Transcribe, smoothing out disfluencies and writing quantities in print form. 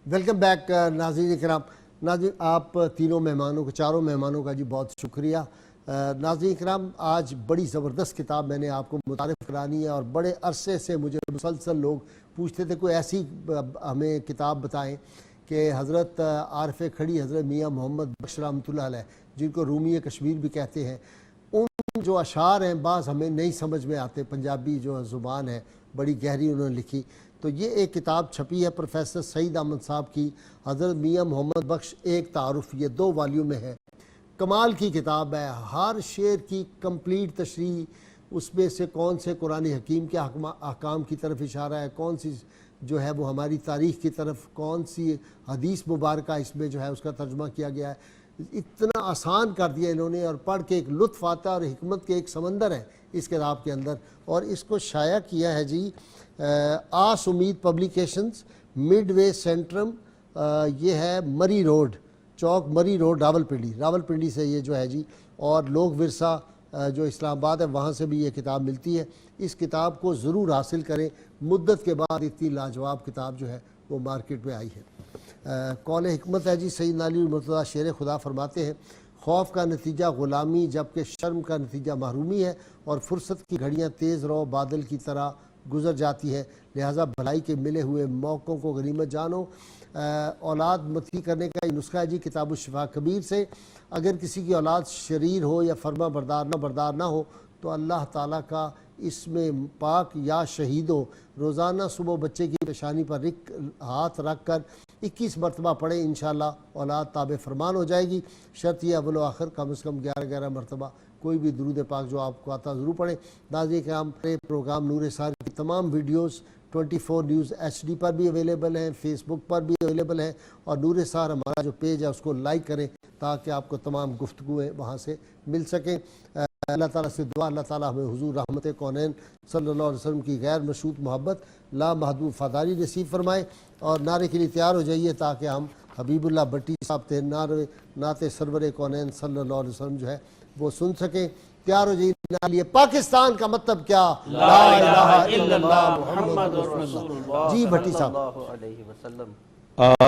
Welcome back ناظرین کرام. ناظرین آپ تینوں مہمانوں کا چاروں مہمانوں کا جی بہت شکریہ. ناظرین کرام آج بڑی زبردست کتاب میں نے آپ کو متعارف کرانی ہے اور بڑے عرصے سے مجھے مسلسل لوگ پوچھتے تھے کوئی ایسی ہمیں کتاب بتائیں کہ حضرت عارف کھڑی حضرت میاں محمد بخش رحمۃ اللہ علیہ جن کو رومی کشمیر بھی کہتے ہیں، ان جو اشعار ہیں بعض ہمیں نہیں سمجھ میں آتے، پنجابی جو زبان ہے بڑی گہری انہوں نے لکھی. تو یہ ایک کتاب چھپی ہے پروفیسر سعید احمد صاحب کی، حضرت میاں محمد بخش ایک تعارف، یہ 2 والیوم میں ہے. کمال کی کتاب ہے، ہر شعر کی کمپلیٹ تشریح، اس میں سے کون سے قرآن حکیم کے احکام کی طرف اشارہ ہے، کون سی جو ہے وہ ہماری تاریخ کی طرف، کون سی حدیث مبارکہ اس میں جو ہے اس کا ترجمہ کیا گیا ہے. اتنا آسان کر دیا انہوں نے اور پڑھ کے ایک لطف آتا ہے اور حکمت کے ایک سمندر ہے اس کتاب کے اندر. اور اس کو شائع کیا ہے جی آس امید پبلیکیشنز، مڈ وے سینٹرم، یہ ہے مری روڈ چوک، مری روڈ راولپنڈی سے یہ جو ہے جی. اور لوگ ورثہ جو اسلام آباد ہے وہاں سے بھی یہ کتاب ملتی ہے. اس کتاب کو ضرور حاصل کریں، مدت کے بعد اتنی لاجواب کتاب جو ہے وہ مارکیٹ میں آئی ہے. قول حکمت ہے جی، سیدنا علی المرتضیٰ شیر خدا فرماتے ہیں، خوف کا نتیجہ غلامی جبکہ شرم کا نتیجہ محرومی ہے، اور فرصت کی گھڑیاں تیز رو بادل کی طرح گزر جاتی ہے، لہٰذا بھلائی کے ملے ہوئے موقعوں کو غنیمت جانو. اولاد متھی کرنے کا یہ نسخہ ہے جی کتاب الشفا کبیر سے. اگر کسی کی اولاد شریر ہو یا فرما بردار نہ ہو تو اللہ تعالیٰ کا اس میں پاک یا شہید ہو، روزانہ صبح بچے کی پیشانی پر ہاتھ رکھ کر 21 مرتبہ پڑھیں، انشاءاللہ اولاد تابع فرمان ہو جائے گی. شرط یہ اول و آخر کم از کم 11 مرتبہ کوئی بھی درود پاک جو آپ کو آتا ضرور پڑھیں. ناظرین کرام پروگرام نور سار کی تمام ویڈیوز 24 نیوز HD پر بھی اویلیبل ہیں، فیس بک پر بھی اویلیبل ہیں، اور نور سار ہمارا جو پیج ہے اس کو لائک کریں تاکہ آپ کو تمام گفتگویں وہاں سے مل سکیں. اللہ تعالیٰ سے دعا اللہ تعالیٰ ہمیں حضور رحمت کونین صلی اللہ علیہ وسلم کی غیر مشروط محبت لا محدود وفاداری نصیب فرمائے. اور نعرے کے لیے تیار ہو جائیے تاکہ ہم حبیب اللہ بٹی صاحب تھے نعت سرور کونین صلی اللہ علیہ وسلم جو ہے وہ سن سکیں. تیار ہو جائیے. پاکستان کا مطلب کیا؟ لا الہ الا اللہ محمد رسول اللہ. جی بھٹی صاحب.